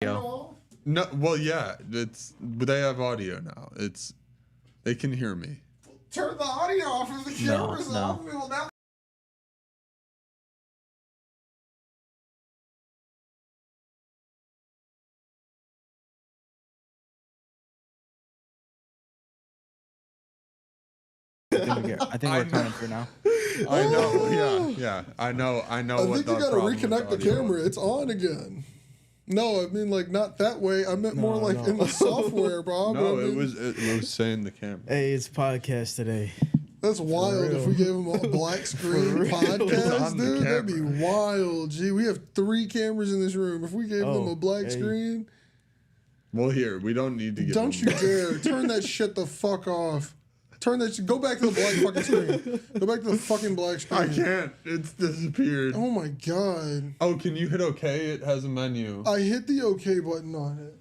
No, well, yeah, but they have audio now. They can hear me. Turn the audio off if the camera's off. We will now. I think we're coming through now. I know, yeah. I know. I think you gotta reconnect the camera. It's on again. No, I mean like not that way. I meant more like in the software, Bob. No, it was saying the camera. Hey, it's podcast today. That's wild if we gave them a black screen podcast, dude. That'd be wild. Gee, we have 3 cameras in this room. If we gave them a black screen. Well, here, we don't need to get Don't you dare. Turn that shit the fuck off. Turn that shit. Go back to the black fucking screen. Go back to the fucking black screen. I can't. It's disappeared. Oh my god. Oh, can you hit OK? It has a menu. I hit the OK button on it.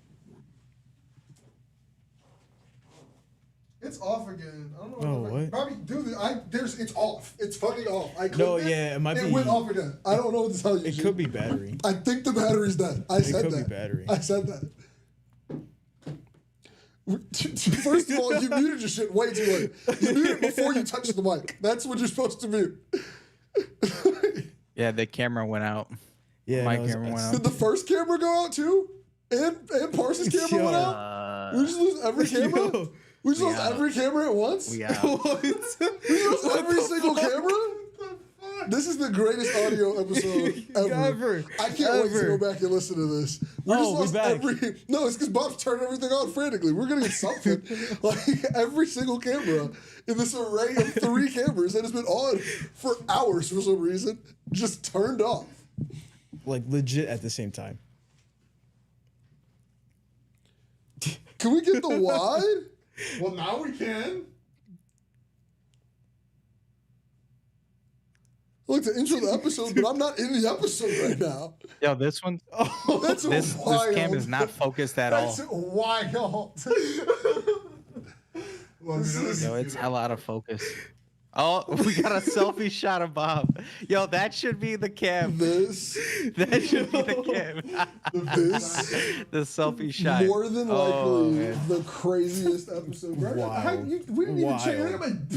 It's off again. I don't know. What? Probably do this. It's off. It's fucking off. I clicked it might be. It went off again. I don't know what to tell you. It could be battery. I think the battery's dead. I said that. It could be battery. I said that. First of all, you muted your shit way too late. You muted it before you touched the mic. That's what you're supposed to mute. Yeah, the camera went out. Yeah, my camera went out. Did the first camera go out too? And Parsons' camera went out? We just lose every camera? We just lost every camera at once? We out. We lost every single camera? This is the greatest audio episode ever. I can't wait to go back and listen to this. We just lost every. No, it's because Bob's turning everything on frantically. We're gonna get something. Like every single camera in this array of 3 cameras that has been on for hours for some reason just turned off. Like legit at the same time. Can we get the wide? Well, now we can. Look, to intro the episode, but I'm not in the episode right now. Yo, this one. Oh, that's this cam is not focused at all. That's wild. Yo, it's hella out of focus. Oh, we got a selfie shot of Bob. Yo, that should be the cam. That should be the cam. The selfie shot. More than likely the craziest episode. Wow. We didn't even change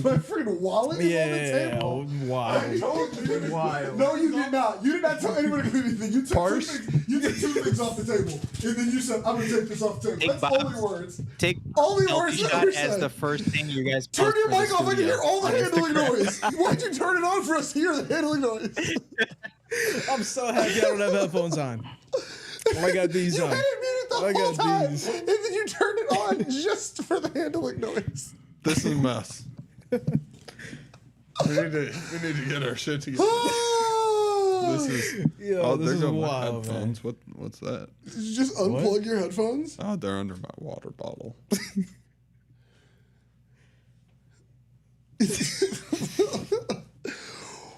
my freaking wallet on the table. Wow. I told you. No, you did not. You did not tell anybody to do anything. You took 2 things. You took 2 things off the table, and then you said, "I'm gonna take this off the table." That's only words. Take only words shot that as the first thing you guys. Turn your mic off. I can hear all the handling noise. Why'd you turn it on for us to hear the handling noise? I'm so happy I don't have headphones on. I got these on. You had it muted the whole time, and then you turned it on just for the handling noise. This is a mess. we need to get our shit together. This is. Yo, this there is go wild, my headphones. Man. What's that? Did you just unplug your headphones? Oh, they're under my water bottle.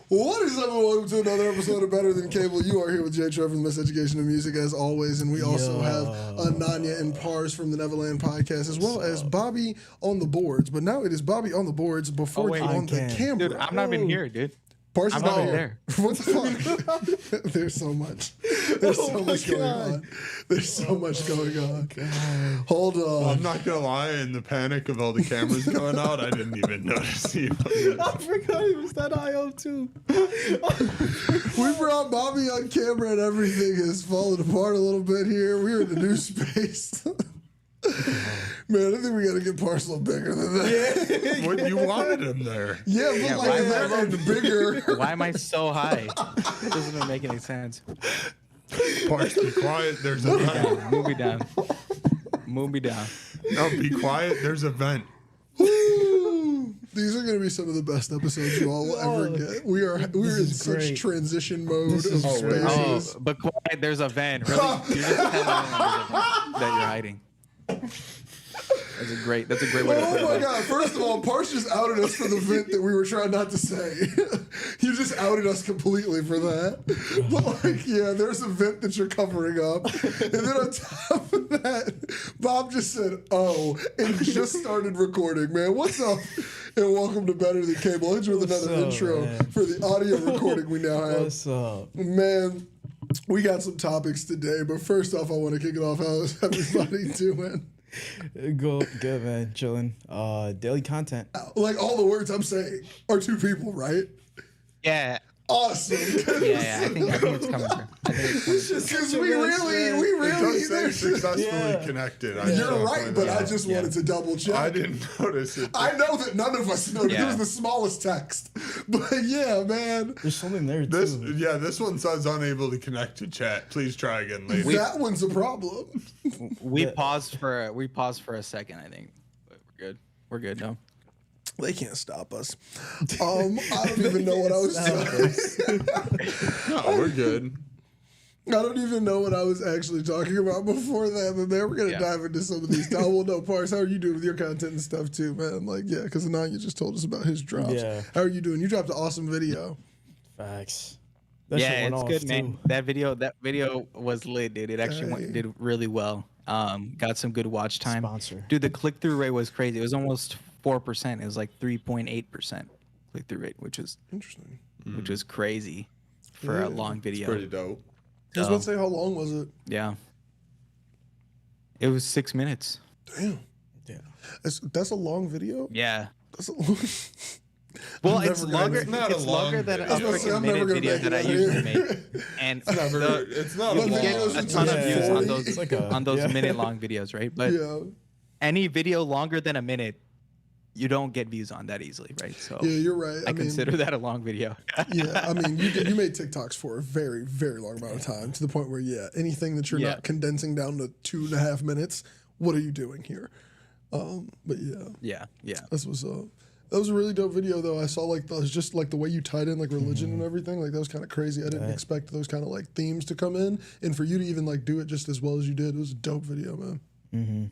What is up, and welcome to another episode of Better Than Cable. You are here with J-Treb from Miseducation of Music, as always, and we also have Ananya and Pars from the Neverland Podcast, as well as Bobby on the boards. But now it is Bobby on the boards before you on the camera. Dude, I'm not even here, dude. Pars is not there. What the fuck? There's so much. There's so much going on. There's so much going on. Hold on. I'm not gonna lie, in the panic of all the cameras going out, I didn't even notice you. I forgot he was that IO too. We brought Bobby on camera and everything has fallen apart a little bit here. We're in the new space. Man, I think we gotta get Parcel bigger than that. Yeah. What, you wanted him there. Yeah, but Yeah, like that and bigger. Why am I so high? It doesn't even make any sense. Parse, be quiet. There's a vent. Move me down. Move me down. No, be quiet. There's a vent. These are going to be some of the best episodes you all will ever get. We're in such transition mode of spaces. Oh, but quiet, there's a van. Really? You're just telling me that you're hiding. That's a great way to put it. Oh my god, first of all, Parsh just outed us for the vent that we were trying not to say. You just outed us completely for that. But like, yeah, there's a vent that you're covering up. And then on top of that, Bob just said, "Oh," and just started recording. Man, what's up? And welcome to Better Than Cable. I'll hit you with another intro for the audio recording we now have. What's up? Man, We got some topics today, but first off, I want to kick it off. How's everybody doing? Good, man. Chilling. Daily content. Like all the words I'm saying are two people, right? Yeah. Awesome. Yeah, I think it's coming through. Because we really successfully connected. You're right, but I just wanted to double check. I didn't notice it. I know that none of us noticed. It was the smallest text. But yeah, man. There's something there too. This one says unable to connect to chat. Please try again later. That one's a problem. We paused for a second, I think. But we're good now. They can't stop us. I don't even know what I was saying. No, we're good. I don't even know what I was actually talking about before that, but man, we're gonna dive into some of these. Well, no, Parks, how are you doing with your content and stuff too, man? Like, yeah, because Ananya just told us about his drops. Yeah. How are you doing? You dropped an awesome video. Facts. It's good, man. That video was lit, dude. It actually did really well. Got some good watch time. Sponsor. Dude, the click-through rate was crazy. It was almost 4%. It was like 3.8% click-through rate, which is interesting. Which is crazy for a long video. It's pretty dope. I was about to say, how long was it? Yeah. It was 6 minutes. Damn. Yeah. That's a long video? Yeah. That's a long... Well, it's longer. It's longer than a freaking minute video that I usually make, and it's not. You get a ton of views on those on those minute-long videos, right? But any video longer than a minute, you don't get views on that easily, right? So yeah, you're right. I consider that a long video. Yeah, I mean, you made TikToks for a very, very long amount of time to the point where anything that you're not condensing down to 2.5 minutes, what are you doing here? But yeah. This was that was a really dope video though. I saw just the way you tied in like religion and everything. Like that was kind of crazy. I didn't expect those kind of like themes to come in, and for you to even like do it just as well as you did, it was a dope video, man. Mm-hmm.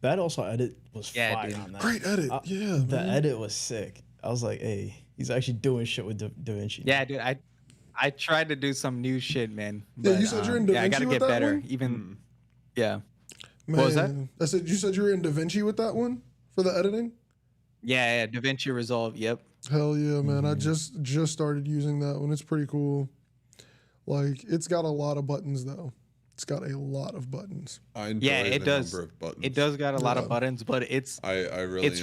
That also edit was fire on that. Great edit. The edit was sick. I was like, hey, he's actually doing shit with Da Vinci. Yeah, dude. I tried to do some new shit, man. But, you said you're in Da Vinci I gotta with get that better. one? Even yeah. Man, What was that? I said you said you were in Da Vinci with that one for the editing. Yeah, Da Vinci Resolve. Yep. Hell yeah, man! I just started using that one. It's pretty cool. Like it's got a lot of buttons though. It's got a lot of buttons. I enjoy it does. Number of buttons. It does got a lot of buttons, but it's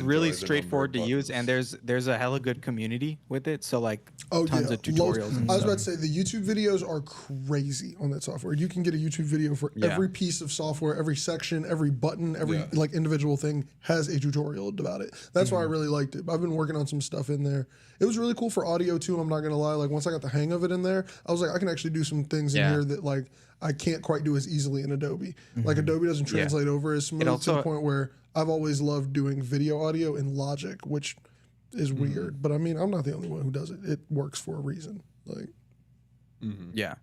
really straightforward to use, and there's a hella good community with it. So like tons of tutorials. I was about to say the YouTube videos are crazy on that software. You can get a YouTube video for every piece of software, every section, every button, every like individual thing has a tutorial about it. That's why I really liked it. I've been working on some stuff in there. It was really cool for audio too. I'm not gonna lie. Like once I got the hang of it in there, I was like, I can actually do some things in here that like I can't quite do as easily in Adobe. Like Adobe doesn't translate over as smooth to the point where I've always loved doing video audio in Logic, which is weird. But I mean, I'm not the only one who does it. It works for a reason. Like, yeah.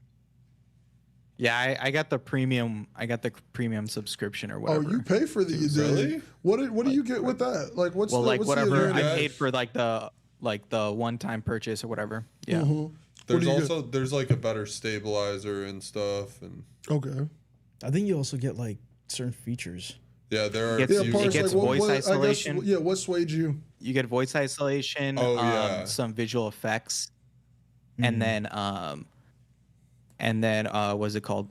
I got the premium. I got the premium subscription or whatever. Oh, you pay for the really? What do you get with that? Like, what's whatever I paid for like the one-time purchase or whatever. Yeah. There's like a better stabilizer and stuff and okay. I think you also get like certain features. Yeah, there are. It gets voice isolation. What swayed you? You get voice isolation. Some visual effects, and then what's it called?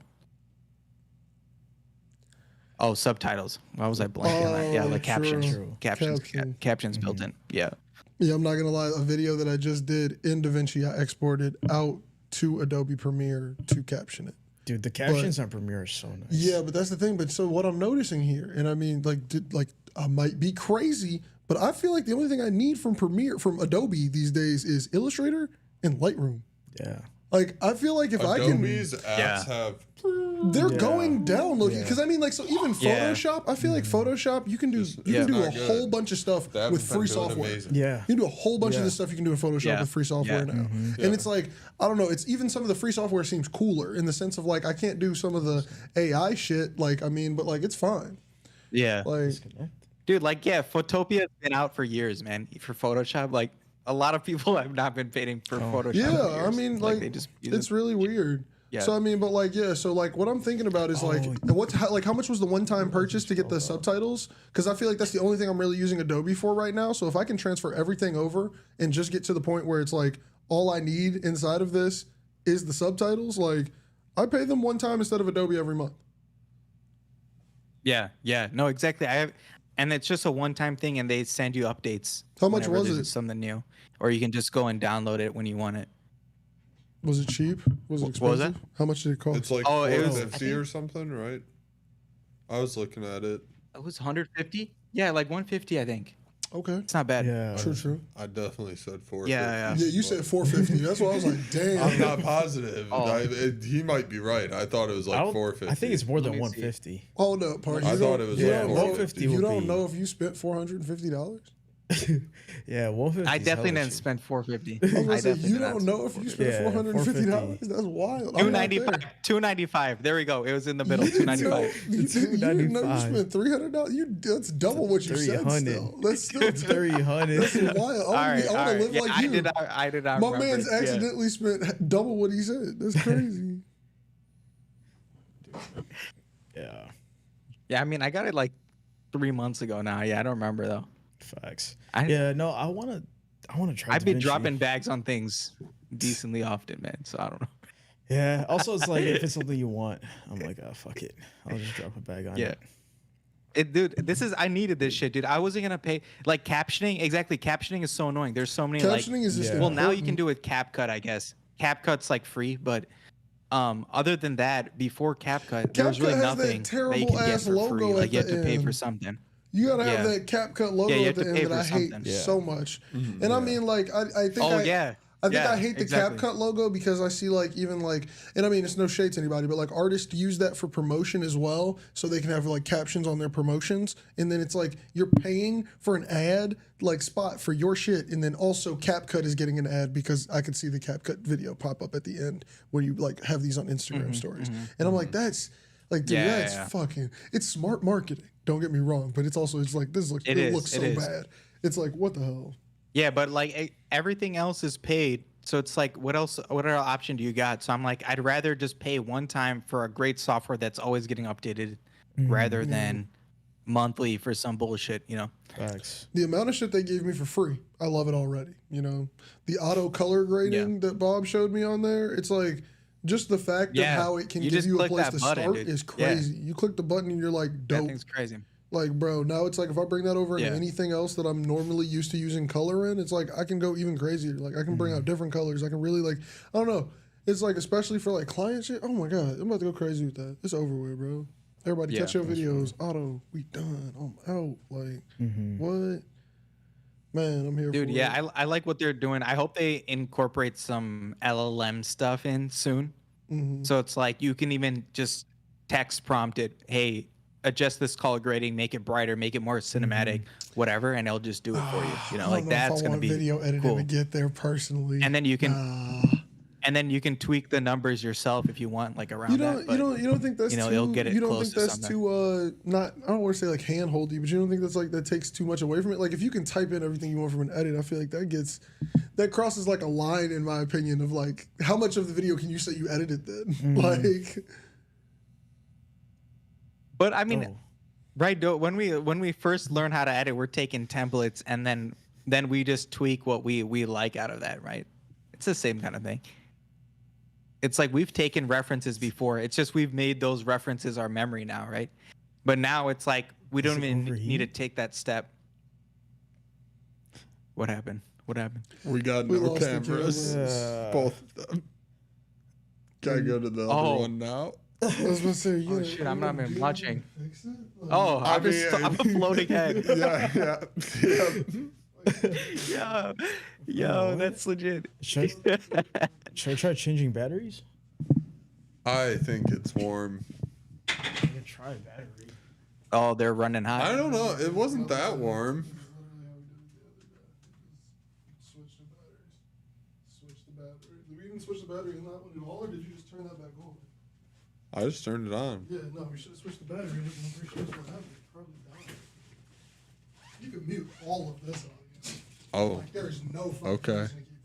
Oh, subtitles. Why was I blanking on that? Yeah, like captions. Captions built in. Yeah. Yeah, I'm not gonna lie. A video that I just did in DaVinci, I exported out to Adobe Premiere to caption it. Dude, the captions on Premiere are so nice. Yeah, but that's the thing. But so what I'm noticing here, and I mean, like I might be crazy, but I feel like the only thing I need from Adobe these days is Illustrator and Lightroom. Yeah. Like I feel like if Adobe's apps have. They're going down, look, because I mean, like, so even Photoshop, I feel like Photoshop, you can do a whole bunch of stuff with free software. Amazing. Yeah, you can do a whole bunch of the stuff you can do in Photoshop with free software now, and it's like I don't know, it's even some of the free software seems cooler in the sense of like I can't do some of the AI shit, like I mean, but like it's fine. Yeah, like, dude, like Photopia's been out for years, man, for Photoshop, like. A lot of people have not been paying for Photoshop. Yeah, I mean, like they just it's really weird. Yeah. So I mean, but like, so like, what I'm thinking about is how much was the one-time purchase to get the subtitles? Because I feel like that's the only thing I'm really using Adobe for right now. So if I can transfer everything over and just get to the point where it's like all I need inside of this is the subtitles, like I pay them one time instead of Adobe every month. Yeah, no, exactly. And it's just a one-time thing, and they send you updates. How much was there's it? Something new, or you can just go and download it when you want it. Was it cheap? Was it expensive? What was that? How much did it cost? It's like it was $450 or something, right? I was looking at it. It was 150. Yeah, like 150, I think. Okay. It's not bad. Yeah. True. I definitely said 450. Yeah. Yeah, you said 450. That's why I was like, damn. I'm not positive. Oh. He might be right. I thought it was like 450. I think it's more than Let me see. 150. Hold up, Park. I thought it was Yeah, like 150 You would don't be- know if you spent $450? Yeah, 150. I definitely didn't spend 450. I was gonna say, definitely you did don't not know spend if you spent Yeah, $450. 450. That's wild. I'm not there. 295. There we go. It was in the middle. You didn't know- 295. You didn't know you $295. spent $300. That's double what you said. 300. Still, that's still 300. That's wild. I All right. want to live Yeah, like you. I did not My remember man's it. Yeah. accidentally spent double what he said. That's crazy. Yeah. Yeah, I mean, I got it like 3 months ago now. Yeah, I don't remember though. Facts. I- Yeah, no, I wanna try. I've been DaVinci. dropping bags on things decently often, man. So I don't know. Yeah. Also, it's like if it's something you want, I'm like, oh fuck it, I'll just drop a bag on Yeah. it. Dude, I needed this shit, dude. I wasn't gonna pay like captioning. Exactly, captioning is so annoying. There's so many Captioning is just Yeah. Well, now you can important. do it with CapCut, I guess. CapCut's like free, but other than that, before CapCut, there was CapCut really has that nothing that you terrible can get ass for logo free. at Like you have the to pay for end. something. You gotta have Yeah. that CapCut logo Yeah, you at have the to end pay that for I hate something. Yeah. so much. Mhm, And I yeah. mean, like, I think Oh I yeah. think Yeah, I hate the exactly. CapCut logo because I see like even like, and I mean it's no shade to anybody, but like artists use that for promotion as well, so they can have like captions on their promotions, and then it's like you're paying for an ad like spot for your shit, and then also CapCut is getting an ad because I could see the CapCut video pop up at the end where you like have these on Instagram stories, and I'm like that's like dude, Yeah, that's yeah. fucking it's smart marketing. Don't get me wrong, but it's also it's like this looks It it is, looks so it is. bad. It's like what the hell. Yeah, but like everything else is paid. So it's like, what else? What other option do you got? So I'm like, I'd rather just pay one time for a great software that's always getting updated, rather than monthly for some bullshit. You know? Facts. The amount of shit they gave me for free, I love it already. You know, the auto color grading that Bob showed me on there, it's like just the fact Yeah, of how it can you give just you a click place that to button, start dude. is Yeah. crazy. You click the button and you're like, That dope. thing's crazy. Like, bro, now it's like if I bring that over into Yeah. anything else that I'm normally used to using color in, it's like I can go even crazier. Like I can bring out different colors. I can really like, I don't know. It's like especially for like client shit. Oh my god, I'm about to go crazy with that. It's over with, bro. Everybody Yeah, catch your videos. Auto, we done. I'm out. Like what? Man, I'm here Dude, for it. yeah, I like what they're doing. I hope they incorporate some LLM stuff in soon. So it's like you can even just text prompt it, hey, adjust this color grading, make it brighter, make it more cinematic, whatever, and it'll just do it for you. You know, I like don't know if that's I gonna want be video editing cool. to get there personally. And then you can Nah. and then you can tweak the numbers yourself if you want, like around You that. don't, but, you don't think that's you know, too, it'll get it you don't close think to that's something. too not I don't want to say like handholdy, but you don't think that's like that takes too much away from it. Like if you can type in everything you want from an edit, I feel like that crosses like a line in my opinion of like how much of the video can you say you edited then? Like But I mean, Oh. right? When we first learn how to edit, we're taking templates and then we just tweak what we like out of that, right? It's the same kind of thing. It's like we've taken references before. It's just we've made those references our memory now, right? But now it's like we don't it even need to overheat? take that step. What happened? What happened? We got We no lost the cameras. cameras. Both of them. Can I go to the Oh. other one now? I was gonna say, yeah, shit, I'm not even watching. Fix it? Like, Oh, I I'm a floating head. yeah. Yo, that's legit. Should I try changing batteries? I think it's warm. I can try battery. Oh, they're running hot. I don't know. It wasn't that warm. Switch the batteries. Switch the battery. Did we even switch the battery in that one at all, or did you just turn that back on? I just turned it on. Yeah, no, we should have switched the battery. I'm pretty sure that's what happened. Probably died. You can mute all of this audio. Oh, Like, there's no fucking Okay. reason to keep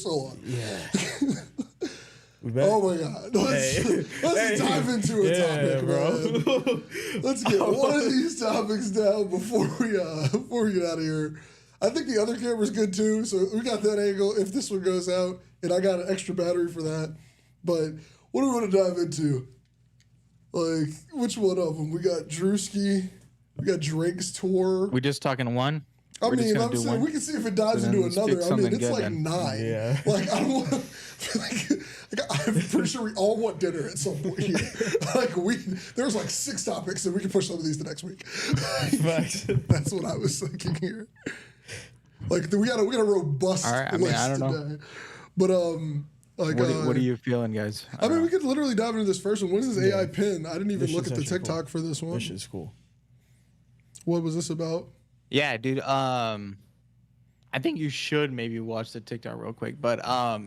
so on. Yeah. Oh my God! Let's dive into a topic, bro. Let's get one of these topics down before we get out of here. I think the other camera's good too, so we got that angle. If this one goes out, and I got an extra battery for that. But what do we want to dive into? Like, which one of them? We got Drewski. We got Drake's tour. We just talking one. I mean, I'm saying we can see if it dives into another. I mean, it's like then. 9. Yeah. Like, I don't want. I'm pretty sure we all want dinner at some point here. Like there's like 6 topics, and we can push some of these the next week. That's what I was thinking here. Like we got a robust list I don't know. today. But like what are you feeling, guys? I mean, we could literally dive into this first one. What is this AI pin? I didn't even look at the TikTok cool. for this one. This shit's cool. What was this about? Yeah, dude. I think you should maybe watch the TikTok real quick, but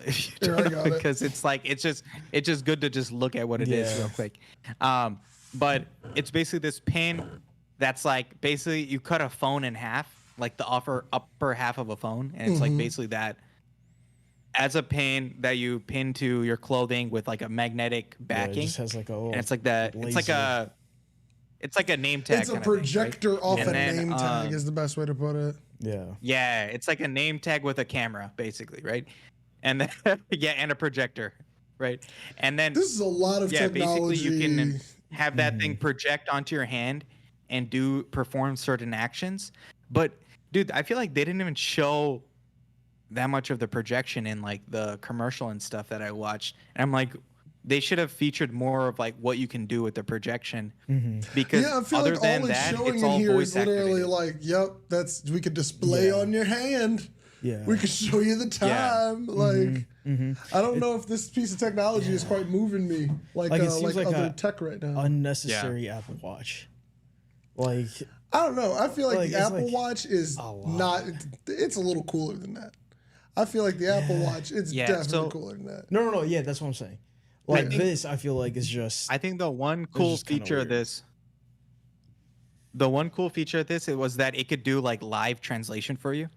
if you don't know, because it's just good to just look at what it is real quick. But it's basically this pin that's like basically you cut a phone in half, like the upper half of a phone, and it's like basically that as a pin that you pin to your clothing with like a magnetic backing. Yeah, it just has like a little and it's like that. Laser. It's like a name tag. It's a projector off a name tag is the best way to put it. Yeah. Yeah, it's like a name tag with a camera, basically, right? And then, and a projector, right? And then this is a lot of technology. Basically you can have that thing project onto your hand and perform certain actions. But dude, I feel like they didn't even show that much of the projection in like the commercial and stuff that I watched. And I'm like, they should have featured more of like what you can do with the projection, because I feel other like than all that, showing it's all in here voice is literally activated. like, yep, we could display on your hand. Yeah, we could show you the time. Like, I don't know if this piece of technology is quite moving me like it seems like other tech right now. Unnecessary Apple Watch. Like, I don't know. I feel like the Apple like Watch is not. It's a little cooler than that. I feel like the Apple Watch, it's definitely cooler than that. No. Yeah, that's what I'm saying. Like I feel like is just. I think the one cool feature of this. The one cool feature of this was that it could do like live translation for you.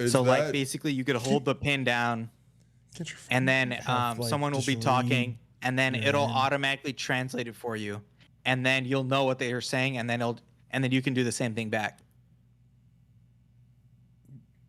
So like basically you could hold the pin down, and then someone will be talking, and then it'll automatically translate it for you, and then you'll know what they are saying, and then you can do the same thing back.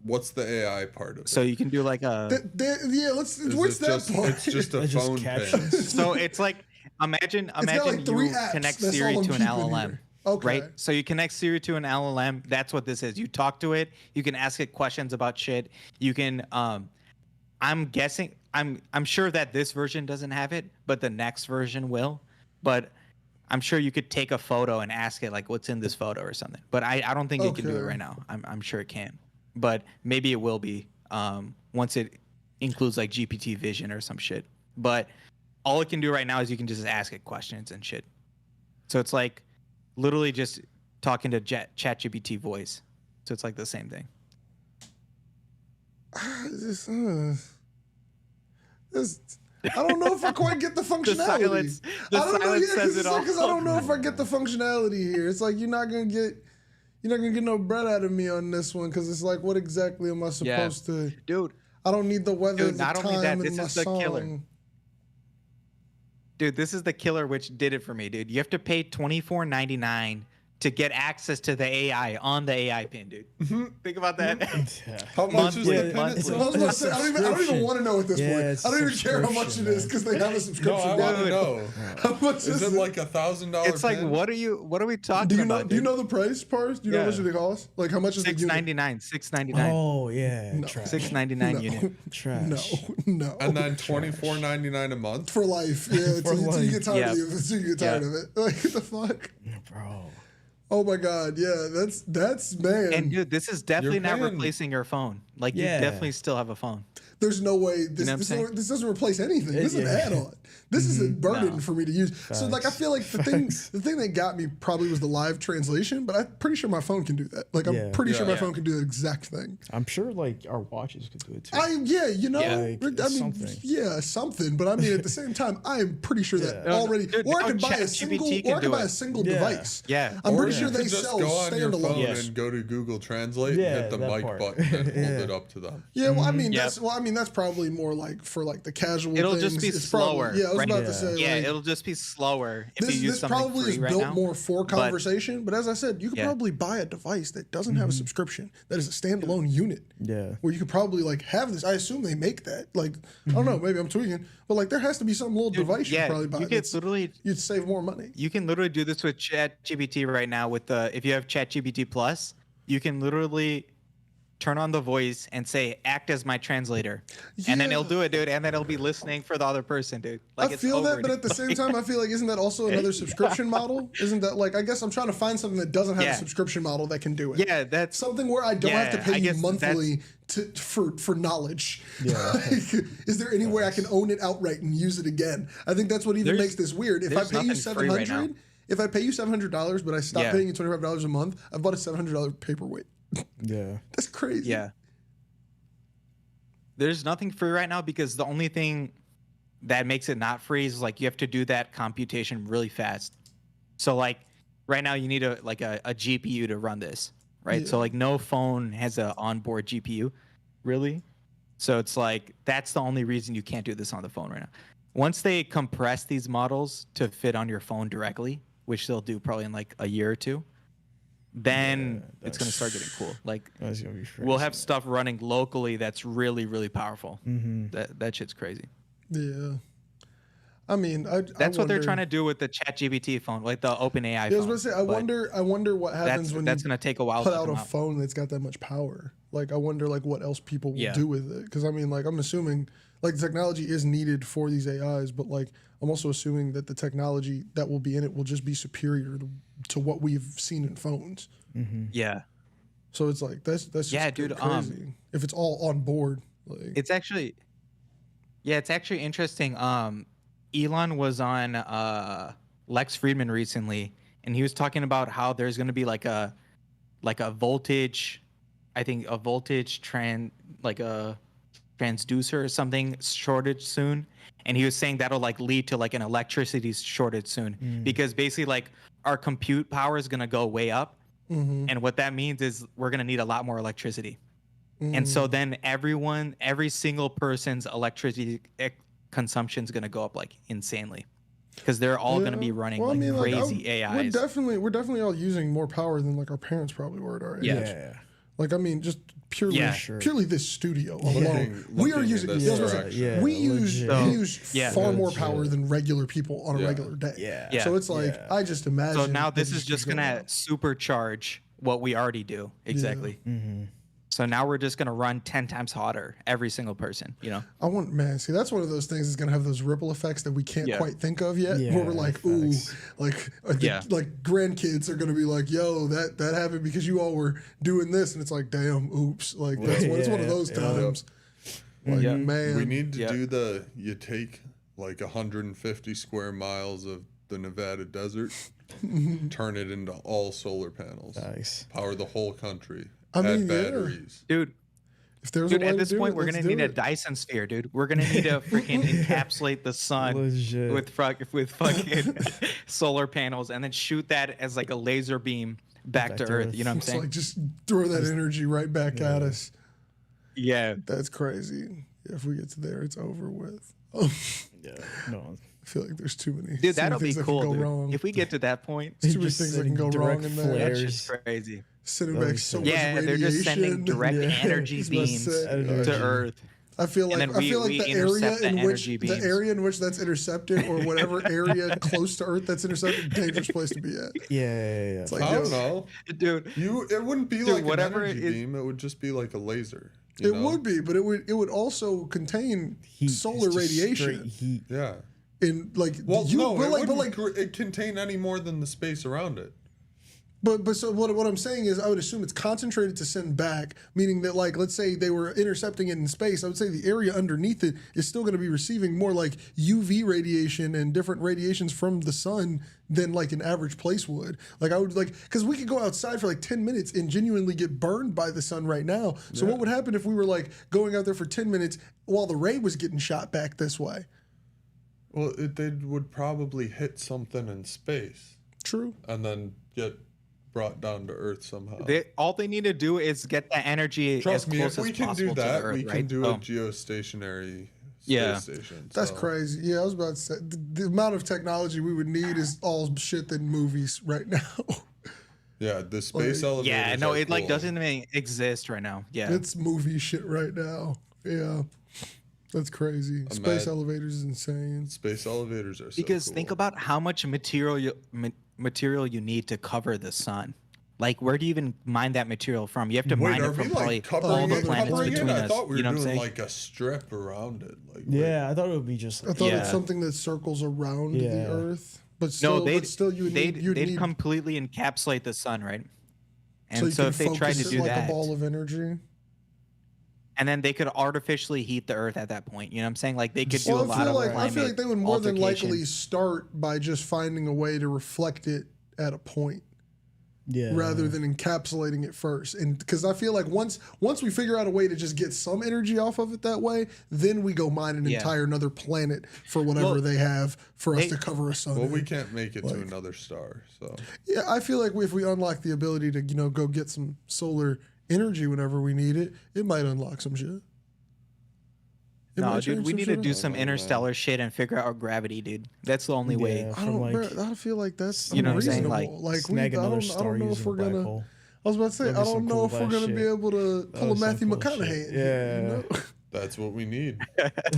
What's the AI part of it? So you can do like a what's that part? It's just a phone pin. So it's like imagine you connect Siri to an LLM. Okay. Right? So you connect Siri to an LLM. That's what this is. You talk to it. You can ask it questions about shit. You can I'm guessing I'm sure that this version doesn't have it, but the next version will. But I'm sure you could take a photo and ask it like what's in this photo or something. But I don't think it can do it right now. I'm sure it can. But maybe it will be once it includes like GPT vision or some shit. But all it can do right now is you can just ask it questions and shit. So it's like literally just talking to ChatGPT voice. So it's like the same thing. I don't know if I quite get the functionality. The silence says it all. Because I don't know if I get the functionality here. It's like you're not gonna get no bread out of me on this one, because it's like, what exactly am I supposed to? Dude, I don't need the weather, the not time, only that, and this my is the song. killer. Dude, this is the killer which did it for me, dude. You have to pay $24.99 to get access to the AI on the AI pin, dude. Think about that. How much is the pin? I don't even want to know at this point. I don't even care how much it is, because they have a subscription. No, I want to know. How much is it? Like $1,000? It's like, what are we talking about? Do you know the price, Pars? Do you know how much they cost? Like, how much is $6.99? $6.99. Oh yeah, no. $6.99 unit. Trash. No. And then $24.99 a month for life. Yeah, until you get tired of it. Until you get tired of it. Like, what the fuck, bro? Oh my God, yeah, that's man. And dude, this is definitely not replacing your phone. Like, you definitely still have a phone. There's no way this doesn't replace anything. This is an add-on. This is a burden for me to use. Facts. So like, I feel like the thing that got me probably was the live translation, but I'm pretty sure my phone can do that. Like, I'm pretty sure my phone can do the exact thing. I'm sure like our watches could do it too. Something. But I mean, at the same time, I am pretty sure that already. Dude, or I can buy a single device. Yeah. I'm pretty sure they just sell go on your phone standalone. and go to Google Translate and hit the mic button and hold it up to them. Yeah, well, I mean, mean, that's probably more like for like the casual. It'll things. just be It's slower. Probably, yeah, I was right? about to say. Yeah, like, it'll just be slower if you use this something probably free is right built now. more for conversation, but as I said, you could probably buy a device that doesn't have a subscription, that is a standalone unit. Yeah. Where you could probably like have this. I assume they make that. Like, I don't know, maybe I'm tweaking, but like there has to be some little device you could probably buy. You could literally, you'd save more money. You can literally do this with ChatGPT right now. With the if you have ChatGPT Plus, you can literally turn on the voice and say, "Act as my translator," and then it'll do it, dude. And then it'll be listening for the other person, dude. Like, I feel that, but at the same time, I feel like isn't that also another subscription model? Isn't that like I guess I'm trying to find something that doesn't have a subscription model that can do it. Yeah, that's something where I don't have to pay you monthly for knowledge. Yeah. Like, is there any way I can own it outright and use it again? I think that's what even makes this weird. If I pay you $700, if I pay you $700, but I stop paying you $25 a month, I've bought a $700 paperweight. Yeah, that's crazy. Yeah. There's nothing free right now because the only thing that makes it not free is like you have to do that computation really fast. So like right now you need a GPU to run this, right? Yeah. So like no phone has an onboard GPU, really. So it's like that's the only reason you can't do this on the phone right now. Once they compress these models to fit on your phone directly, which they'll do probably in like a year or two, then it's going to start getting cool. Like we'll have stuff running locally that's really, really powerful. That shit's crazy. Yeah. I mean, that's what they're trying to do with the ChatGPT phone, like the OpenAI phone. I was going to say, I wonder what happens when that's going to take a while put to out a phone that's got that much power. Like, I wonder like what else people will do with it. Because I mean, like, I'm assuming like the technology is needed for these AIs, but like I'm also assuming that the technology that will be in it will just be superior to what we've seen in phones. Yeah. So it's like that's just dude. Crazy. If it's all on board, like it's actually interesting. Elon was on Lex Friedman recently, and he was talking about how there's going to be like a voltage, I think a voltage transducer or something shortage soon, and he was saying that'll like lead to like an electricity shortage soon because basically like our compute power is going to go way up, and what that means is we're going to need a lot more electricity, and so then every single person's electricity consumption is going to go up like insanely because they're all going to be running crazy AIs. We're definitely all using more power than like our parents probably were at our age. Yeah. Like I mean, just purely this studio alone, we are using. We use far more power than regular people on a regular day. Yeah. So it's like I just imagine. So now this is just gonna supercharge what we already do. Exactly. So now we're just gonna run 10 times hotter every single person. You know. See, that's one of those things that's gonna have those ripple effects that we can't quite think of yet. Where we're like, ooh, like grandkids are gonna be like, yo, that happened because you all were doing this, and it's like, damn, oops, like it's one of those times. Like, man, we need to do you take like 150 square miles of the Nevada desert, turn it into all solar panels, power the whole country. Batteries. Dude, if there's at this point, we're gonna need a Dyson sphere, dude. We're gonna need to freaking encapsulate the sun with fucking solar panels, and then shoot that as like a laser beam back to Earth. You know what I'm saying? Like just throw that energy right back at us. Yeah, that's crazy. If we get to there, it's over with. No. I feel like there's too many. Dude, that'll be cool. Dude. If we get to that point, there's too many things that can go wrong in there. That's just crazy. Sending back so much radiation. They're just sending direct energy beams to Earth. I feel like the area in which that's intercepted, or whatever area close to Earth that's intercepted, dangerous place to be at. Yeah. It's like, I don't know, dude. It wouldn't be like an energy beam. It would just be like a laser. It would be, but it would also contain solar radiation. Heat. Yeah. In like, it wouldn't contain any more than the space around it. But so what I'm saying is I would assume it's concentrated to send back, meaning that like let's say they were intercepting it in space, I would say the area underneath it is still going to be receiving more like UV radiation and different radiations from the sun than like an average place would. Like I would because we could go outside for like 10 minutes and genuinely get burned by the sun right now. So what would happen if we were like going out there for 10 minutes while the ray was getting shot back this way? Well, they would probably hit something in space. True. And then get brought down to Earth somehow. All they need to do is get that energy Trust as me, close if we as can possible do to that, the Earth, we right? can do a geostationary space station. That's crazy. Yeah, I was about to say the amount of technology we would need is all shit than movies right now. Yeah, the space elevator. Yeah, no, it like doesn't even exist right now. Yeah, it's movie shit right now. Yeah, that's crazy. Space elevators is insane. Space elevators are so because cool. think about how much material you need to cover the sun. Like, where do you even mine that material from? You have to mine it from probably all the planets between us. I thought we were doing like a strip around it. Like, yeah, I thought it would be just. I thought it's something that circles around the Earth. But still, they'd completely encapsulate the sun, right? And so if they tried to do that, a ball of energy, and then they could artificially heat the Earth at that point. You know what I'm saying? Like they could do a lot of climate. I feel like they would more than likely start by just finding a way to reflect it at a point. Yeah. Rather than encapsulating it first. And because I feel like once we figure out a way to just get some energy off of it that way, then we go mine an entire another planet for whatever they have for us to cover a sun. Well, we can't make it to another star. So yeah, I feel like if we unlock the ability to, go get some solar energy whenever we need it, it might unlock some shit. No, dude, we need to do some interstellar shit and figure out gravity, dude. That's the only way. I don't feel like that's you know what I'm saying. Like I don't know if we're gonna. I was about to say, I don't know if we're gonna be able to pull a Matthew McConaughey. Yeah. That's what we need.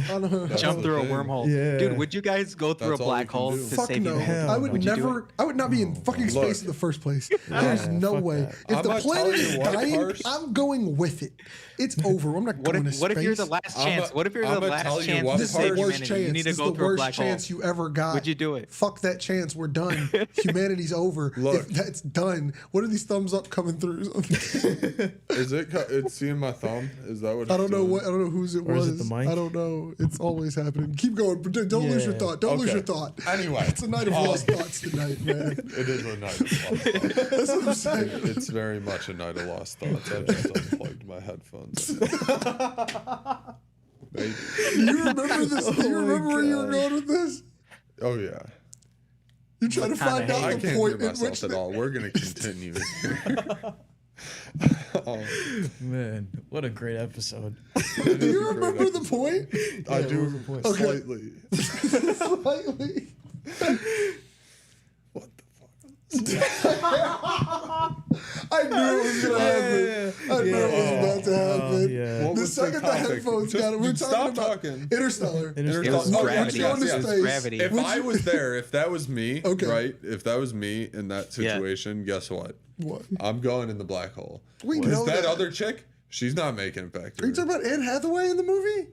Jump through a wormhole. Yeah. Dude, would you guys go through a black hole to save humanity? I would not be in fucking space in the first place. There's no way. If the planet is dying, I'm going with it. It's over. I'm not going to space. What if you're the last chance? What if you're the last chance to save humanity? You need to go through a black hole. This is the worst chance you ever got. Would you do it? Fuck that chance. We're done. Humanity's over. Look. If that's done, what are these thumbs up coming through? Is it? It's seeing my thumb. Is that what? I don't know whose it was. Is it the mic? I don't know. It's always happening. Keep going. Don't lose your thought. Don't lose your thought. Anyway, it's a night of lost thoughts tonight, man. It is a night of lost thoughts. That's what I'm saying. It's very much a night of lost thoughts. I just unplugged my headphones. You remember this? Do you remember where you were going with this? Oh yeah. You're trying to find out the point at myself at all. We're gonna continue. Oh man, what a great episode! Do you remember the point? I do slightly. Slightly. What the fuck? I knew it was gonna happen. I knew it was about to happen. Yeah. The second the headphones got it, we're talking about Interstellar. It was gravity. It was gravity. If I was there, if that was me, right? If that was me in that situation, guess what? What? I'm going in the black hole. We know that other chick, she's not making it back to Are you talking about Anne Hathaway in the movie?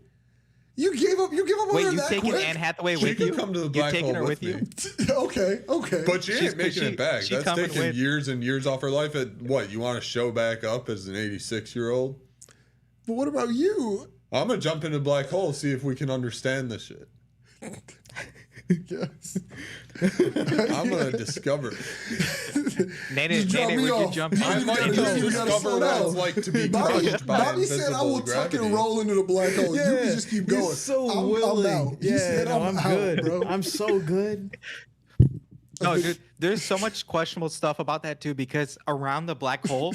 You gave up on her that quick? Wait, you taking Anne Hathaway with you? She can come to the black hole with me. Okay. But she ain't making it back. That's taking years and years off her life. What, you want to show back up as an 86-year-old? But what about you? I'm going to jump into the black hole, see if we can understand this shit. Yes. I'm going to discover. Nate, would you jump in? I might just discover what it's like to be crushed by Bobby said I will tuck and roll into the black hole. You can just keep going. He's so willing. I'm out. He said I'm good, out, bro. I'm so good. No, dude, there's so much questionable stuff about that too, because around the black hole,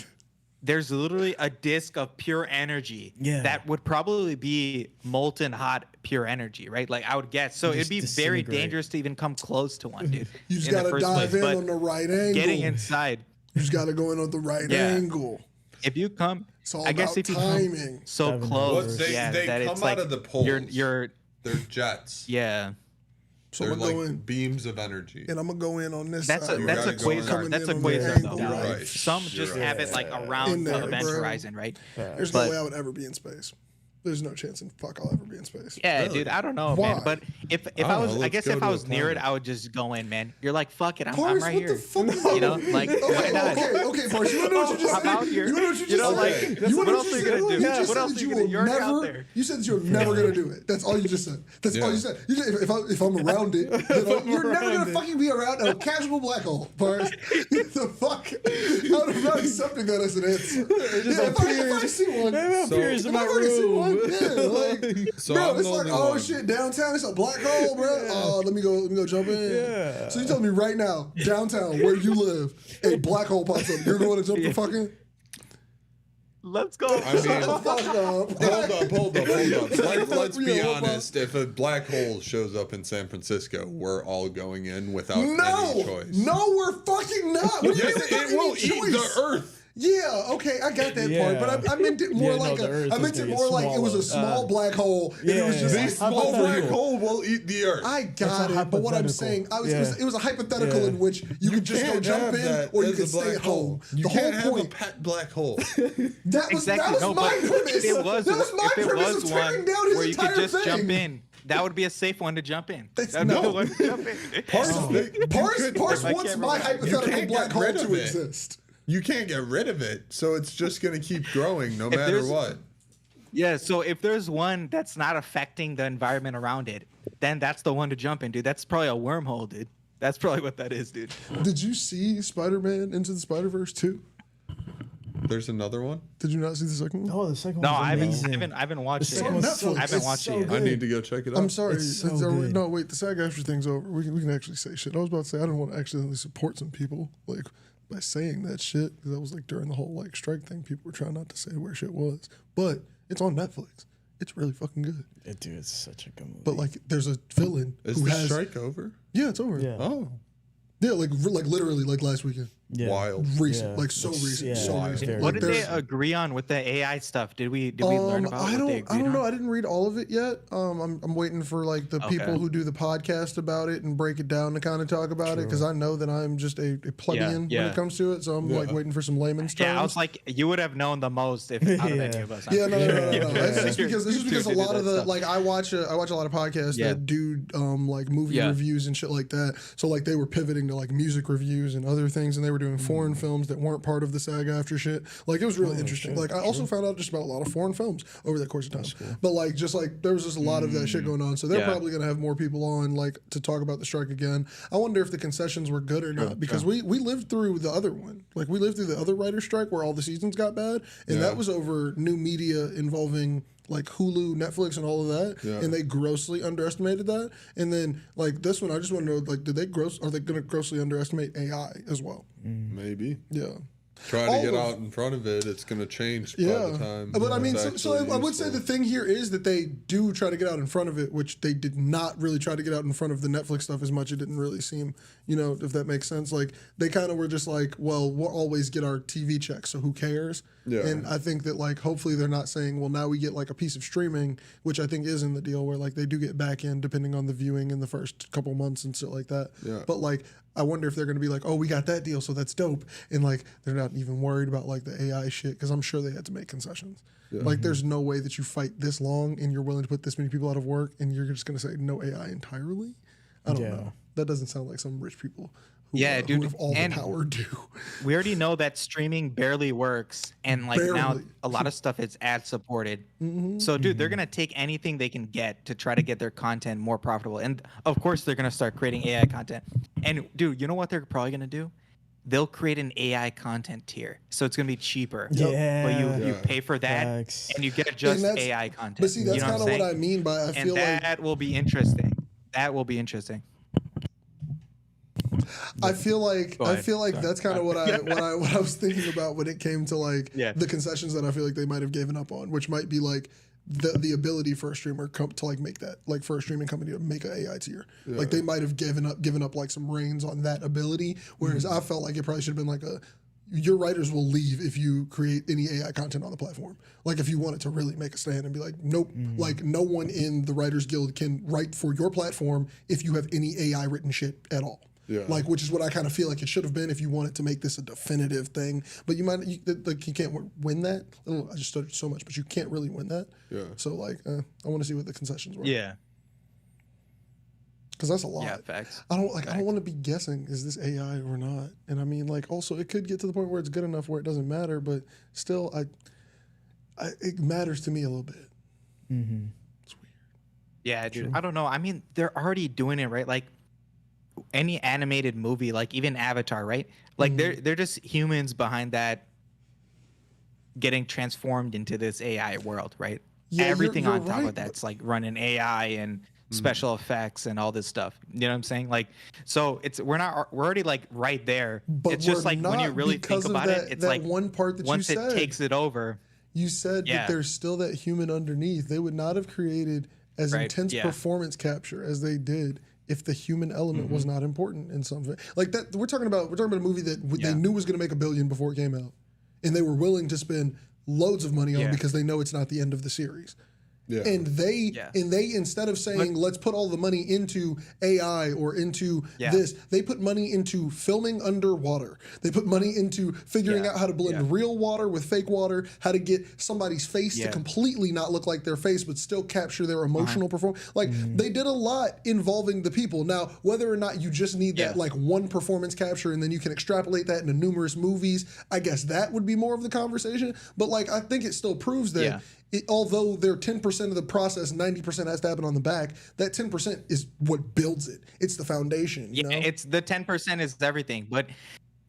there's literally a disk of pure energy that would probably be molten hot pure energy, right? Like I would guess. So it'd be very dangerous to even come close to one, dude. You just gotta dive in on the right angle. Getting inside. You just gotta go in on the right angle. If you come, it's all I guess if you timing. come so close, they that come it's out like of the poles. They're jets. Yeah. So they're I'm like go in, beams of energy. And I'm gonna go in on this that's side. That's a quasar. That's a quasar though. Right. Some just have it like around the event horizon, right? There's no way I would ever be in space. There's no chance in fuck I'll ever be in space. Yeah, really? Dude, I don't know, man. But if I was, I guess if I was near it, I would just go in, man. You're like, fuck it, I'm right here. You know, like, why not? Okay, Parse, you wanna know what you just said? I'm out here. You wanna know what you just said? What else are you gonna do? What else are you gonna do? You're out there. You said you're never gonna do it. That's all you just said. That's all you said. If I'm around it, you're never gonna fucking be around a casual black hole, Parse. The fuck? I'm not accepting that as an answer. If I see one, appears in my room. So bro, it's like, oh shit, downtown, it's a black hole, bro. Oh, let me go jump in. Yeah. So you tell me right now, downtown, where you live, a black hole pops up. You're going to jump the fucking. Let's go. I mean, hold up. Let's be honest. If a black hole shows up in San Francisco, we're all going in without any choice. No, we're fucking not. Yes, it will eat the Earth. Yeah, okay, I got that part, but I meant it more like it was a small black hole. And it was just a small black hole will eat the Earth. I got it, but what I'm saying, it was a hypothetical in which you could just go jump in, or you could stay at home. You can't have a pet black hole. That was my premise. That was my premise of tearing down his entire thing. Where you could just jump in. That would be a safe one to jump in. Parse wants my hypothetical black hole to exist. You can't get rid of it, so it's just going to keep growing no matter what. Yeah, so if there's one that's not affecting the environment around it, then that's the one to jump in, dude. That's probably a wormhole, dude. That's probably what that is, dude. Did you see Spider-Man Into the Spider-Verse 2? There's another one? Did you not see the second one? Oh, the second one. No, I haven't watched it. I haven't watched it yet. I need to go check it out. I'm sorry. No, wait, the SAG-AFTRA thing's over. We can actually say shit. I was about to say I didn't want to accidentally support some people, like, by saying that shit, because that was like during the whole like strike thing, people were trying not to say where shit was, but it's on Netflix. It's really fucking good. Dude, it's such a good movie. But like, there's a villain. Is the strike over? Yeah, it's over. Yeah. Oh. Yeah, like literally like last weekend. Yeah. Wild. Recent, like so recent. Yeah. So recent. What did they agree on with the AI stuff? Did we learn about what they agreed on? I don't know. I didn't read all of it yet. I'm waiting for like the people who do the podcast about it and break it down to kind of talk about it, because I know that I'm just a plebeian when it comes to it. So I'm like waiting for some layman's terms. Yeah, I was like, you would have known the most if out of any of us. Yeah, no. It's just because a lot of the like I watch a lot of podcasts that do like movie reviews and shit like that. So like they were pivoting to like music reviews and other things, and they were doing foreign films that weren't part of the SAG-AFTRA shit. Like it was really interesting. Like I also found out just about a lot of foreign films over that course of time. Cool. But like just like there was just a lot of that shit going on. So they're probably gonna have more people on like to talk about the strike again. I wonder if the concessions were good or not, because we lived through the other one. Like we lived through the other writer's strike where all the seasons got bad, and that was over new media involving like Hulu, Netflix, and all of that, and they grossly underestimated that. And then like this one, I just want to know, like, are they going to grossly underestimate AI as well? Maybe. Yeah. Try to get out in front of it. It's going to change by the time. But I mean, so I would say the thing here is that they do try to get out in front of it, which they did not really try to get out in front of the Netflix stuff as much. It didn't really seem, if that makes sense. Like they kind of were just like, well, we'll always get our TV checks, so who cares? Yeah. And I think that like hopefully they're not saying, well, now we get like a piece of streaming, which I think is in the deal where like they do get back in depending on the viewing in the first couple months and shit like that. Yeah. But like I wonder if they're going to be like, oh, we got that deal, so that's dope. And like they're not even worried about like the AI shit, because I'm sure they had to make concessions. Yeah. Like there's no way that you fight this long and you're willing to put this many people out of work and you're just going to say no AI entirely. I don't know. That doesn't sound like some rich people who have all the power do. We already know that streaming barely works, and like now a lot of stuff is ad supported. So dude, they're gonna take anything they can get to try to get their content more profitable, and of course they're gonna start creating AI content. And dude, you know what they're probably gonna do? They'll create an AI content tier, so it's gonna be cheaper. But you pay for that, and you get just AI content. But see, that's kind of what I mean by I feel like that will be interesting. That will be interesting. I feel like that's kind of what I was thinking about when it came to like the concessions that I feel like they might have given up on, which might be like the ability for a streamer to like make that, like for a streaming company to make an AI tier. Like they might have given up like some reins on that ability, whereas I felt like it probably should have been like your writers will leave if you create any AI content on the platform. Like if you wanted to really make a stand and be like, nope, like no one in the Writers Guild can write for your platform if you have any AI written shit at all. Yeah. Like, which is what I kind of feel like it should have been if you wanted to make this a definitive thing. But you can't win that. I just studied so much, but you can't really win that. Yeah. So like, I want to see what the concessions were. Yeah. Because that's a lot. Yeah, facts. I don't want to be guessing, is this AI or not? And I mean, like, also it could get to the point where it's good enough where it doesn't matter, but still, it matters to me a little bit. Mm-hmm. It's weird. Yeah, dude. I don't know. I mean, they're already doing it, right? Like, any animated movie, like even Avatar, right? Like they're just humans behind that getting transformed into this AI world, right? Yeah, Everything you're on top right. of that's like running AI and special effects and all this stuff. You know what I'm saying? Like, so we're already like right there. But it's just like when you really think about it, it's that like one part that once you said, it takes it over. You said that there's still that human underneath. They would not have created as intense performance capture as they did if the human element was not important in some way. Like that, we're talking about a movie that they knew was going to make $1 billion before it came out, and they were willing to spend loads of money on because they know it's not the end of the series. Yeah. And they instead of saying let's put all the money into AI or into this, they put money into filming underwater. They put money into figuring out how to blend real water with fake water, how to get somebody's face to completely not look like their face but still capture their emotional performance. Like they did a lot involving the people. Now, whether or not you just need that like one performance capture and then you can extrapolate that into numerous movies, I guess that would be more of the conversation. But like I think it still proves that although they're 10% of the process, 90% has to happen on the back. That 10% is what builds it. It's the foundation. You know? It's the 10% is everything. But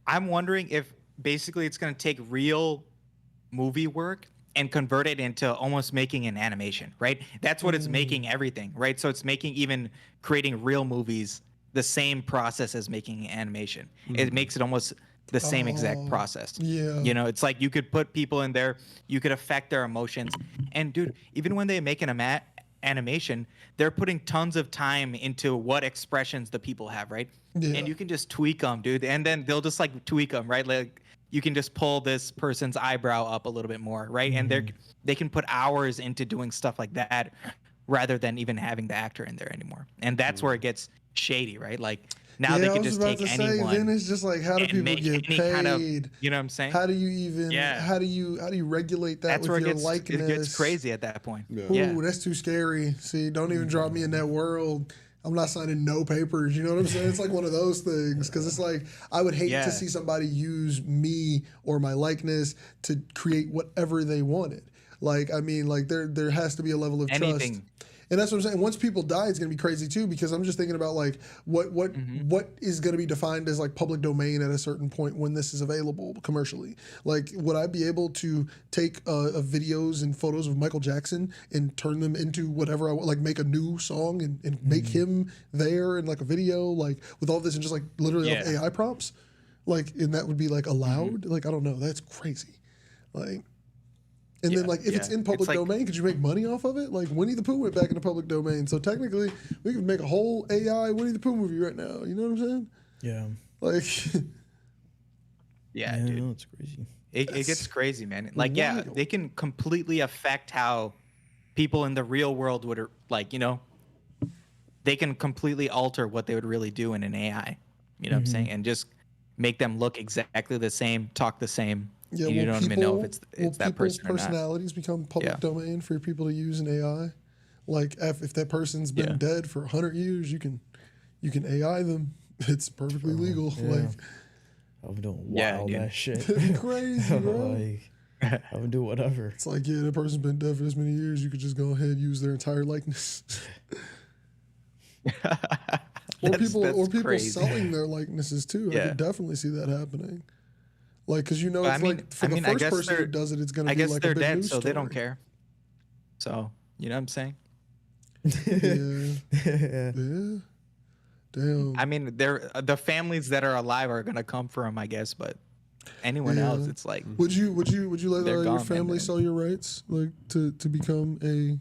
I'm wondering if basically it's going to take real movie work and convert it into almost making an animation, right? That's what it's making everything, right? So it's making even creating real movies the same process as making animation. It makes it almost the same exact process. Yeah. You know, it's like you could put people in there, you could affect their emotions. And dude, even when they make an animation, they're putting tons of time into what expressions the people have, right? Yeah. And you can just tweak them, dude. And then they'll just like tweak them, right? Like you can just pull this person's eyebrow up a little bit more, right? And they can put hours into doing stuff like that rather than even having the actor in there anymore. And that's where it gets shady, right? Like now they can just take anyone. Then it's just like, how do people get paid? Kind of, you know what I'm saying? How do you even? How do you regulate that that's with where your likeness? It gets crazy at that point. Ooh, that's too scary. See, don't even drop me in that world. I'm not signing no papers. You know what I'm saying? It's like one of those things because it's like I would hate to see somebody use me or my likeness to create whatever they wanted. Like I mean, like there has to be a level of trust. And that's what I'm saying. Once people die, it's going to be crazy too, because I'm just thinking about like what is going to be defined as like public domain at a certain point when this is available commercially. Like, would I be able to take videos and photos of Michael Jackson and turn them into whatever I want, like make a new song and make him there in like a video, like with all this and just like literally off AI prompts? Like, and that would be like allowed? Like, I don't know. That's crazy. Like, and then, like, if it's in public domain, could you make money off of it? Like, Winnie the Pooh went back into public domain. So, technically, we could make a whole AI Winnie the Pooh movie right now. You know what I'm saying? Yeah. Like... yeah, dude. It's crazy. It gets crazy, man. Like, wild. They can completely affect how people in the real world would, like, you know, they can completely alter what they would really do in an AI. You know what I'm saying? And just make them look exactly the same, talk the same. Yeah, you don't even know if it's that person or not. Personalities become public domain for people to use in AI. Like if that person's been dead for 100 years, you can AI them. It's perfectly legal. Yeah. Like I'm doing wild ass shit. Crazy, bro. Like, I would do whatever. It's like that person's been dead for this many years. You could just go ahead and use their entire likeness. Or people selling their likenesses too. I could definitely see that happening. Like, because it's like for the first person who does it, it's going to be like a big news story. I guess they're dead, so they don't care. So, you know what I'm saying? Yeah. Damn. I mean, the families that are alive are going to come for them, I guess, but anyone else, it's like. Would you let your family sell your rights, like to become a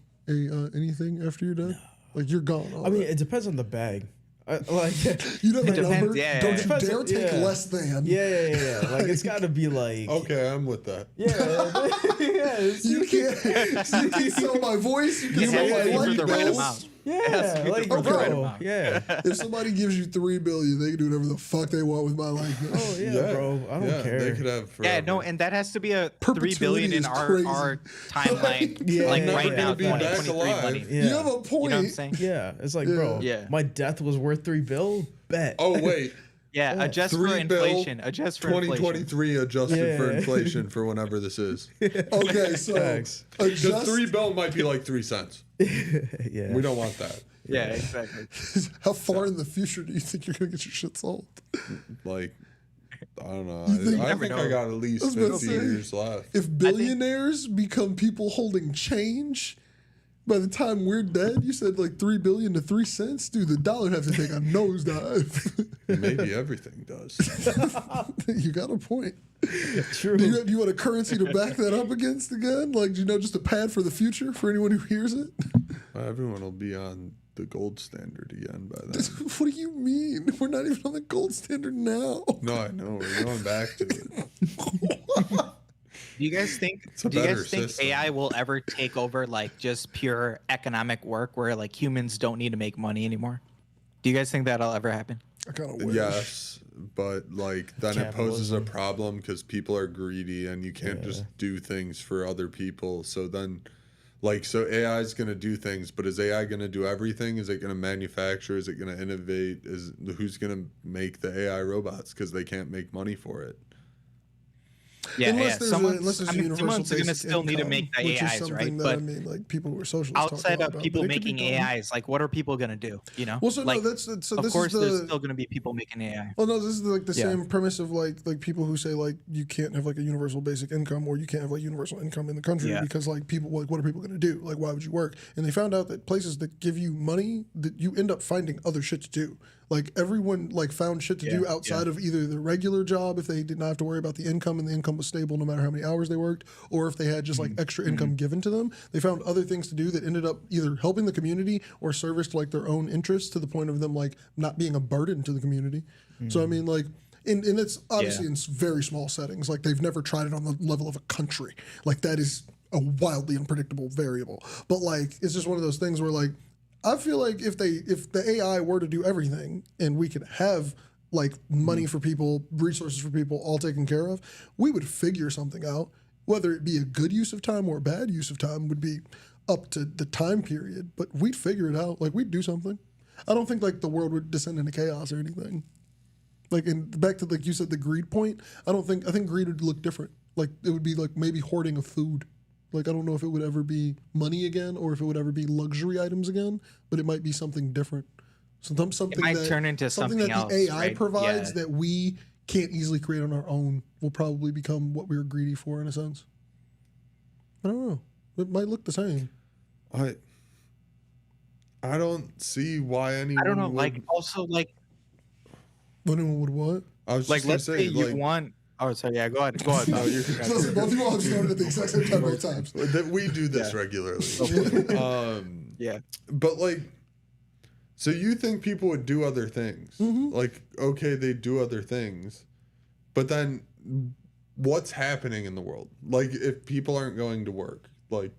anything after you're done? No. Like you're gone. I mean, it depends on the bag. Like you know the number. Yeah. Don't you dare take less than. Yeah. Like it's got to be like. Okay, I'm with that. Yeah. You can't sell my voice. You can sell my likeness. The right amount. Yeah, like bro. Yeah. If somebody gives you $3 billion, they can do whatever the fuck they want with my likeness. Oh yeah, bro. I don't care. They could have. Forever. Yeah, no, and that has to be a $3 billion in our timeline. Like right now, 2023 money. Yeah. You have a point. You know what I'm saying? Yeah, it's like, bro. Yeah. My death was worth $3 billion. Bet. Oh wait. Yeah, adjust for inflation. Adjust for 2023 adjusted for inflation for whenever this is. Okay, so the $3 bill might be like 3 cents. Yeah, we don't want that. Yeah, exactly. How far in the future do you think you're gonna get your shit sold? Like, I don't know. I never think know. I got at least 50 years left. If billionaires become people holding change, by the time we're dead, you said like 3 billion to 3 cents, dude. The dollar would have to take a nosedive. Maybe everything does. You got a point. True. Do you want a currency to back that up against again? Like, just a pad for the future for anyone who hears it? Everyone will be on the gold standard again by then. What do you mean? We're not even on the gold standard now. No, I know. We're going back to it. Do you guys think AI will ever take over like just pure economic work where like humans don't need to make money anymore? Do you guys think that'll ever happen? I kind of wish. Yes, but like then it poses a problem because people are greedy and you can't just do things for other people. So then, like, so AI is going to do things, but is AI going to do everything? Is it going to manufacture? Is it going to innovate? Who's going to make the AI robots because they can't make money for it? Unless someone's going to still need to make the AIs, right? But I mean, like people who are socialists outside of people making AIs, like what are people going to do? You know? Well, so like, no, of course, there's still going to be people making AI. Well, no, this is like the same premise of like people who say like you can't have like a universal basic income or you can't have like universal income in the country because like people like what are people going to do? Like why would you work? And they found out that places that give you money that you end up finding other shit to do. Like everyone like found shit to do outside of either the regular job if they did not have to worry about the income and the income was stable no matter how many hours they worked, or if they had just like extra income given to them. They found other things to do that ended up either helping the community or serviced like their own interests to the point of them like not being a burden to the community. So I mean like and it's obviously in very small settings. Like they've never tried it on the level of a country. Like that is a wildly unpredictable variable. But like it's just one of those things where like I feel like if the AI were to do everything and we could have like money for people, resources for people all taken care of, we would figure something out. Whether it be a good use of time or a bad use of time would be up to the time period, but we'd figure it out. Like we'd do something. I don't think like the world would descend into chaos or anything. Like and back to like you said the greed point, I think greed would look different. Like it would be like maybe hoarding of food. Like, I don't know if it would ever be money again or if it would ever be luxury items again, but it might be something different. Something it might that, turn into something that else, the AI provides that we can't easily create on our own will probably become what we were greedy for in a sense. I don't know. It might look the same. I don't see why anyone I don't know, would... like, also, like... Anyone would what? I was like, let's say you want... Oh, sorry. Yeah, go ahead. Both of you all started at the exact same time both times. We do this regularly. Yeah. But like, so you think people would do other things? Like, okay, they do other things, but then what's happening in the world? Like, if people aren't going to work, like.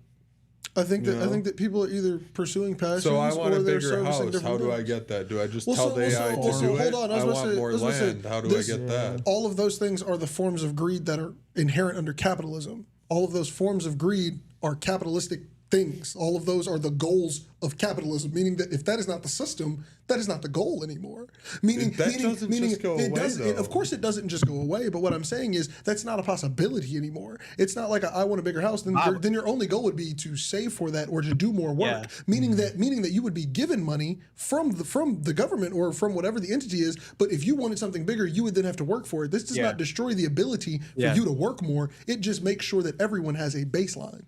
I think that people are either pursuing passions so I want or a they're bigger house. servicing How do I get that? Do I just tell the AI to do it? Hold on, I want more land. How do I get that? All of those things are the forms of greed that are inherent under capitalism. All of those forms of greed are capitalistic things. All of those are the goals of capitalism, meaning that if that is not the system, that is not the goal anymore. Meaning, just go away, though. Of course, it doesn't just go away. But what I'm saying is that's not a possibility anymore. It's not like I want a bigger house. Then your only goal would be to save for that or to do more work. Yeah. Meaning that you would be given money from the government or from whatever the entity is. But if you wanted something bigger, you would then have to work for it. This does not destroy the ability for you to work more. It just makes sure that everyone has a baseline.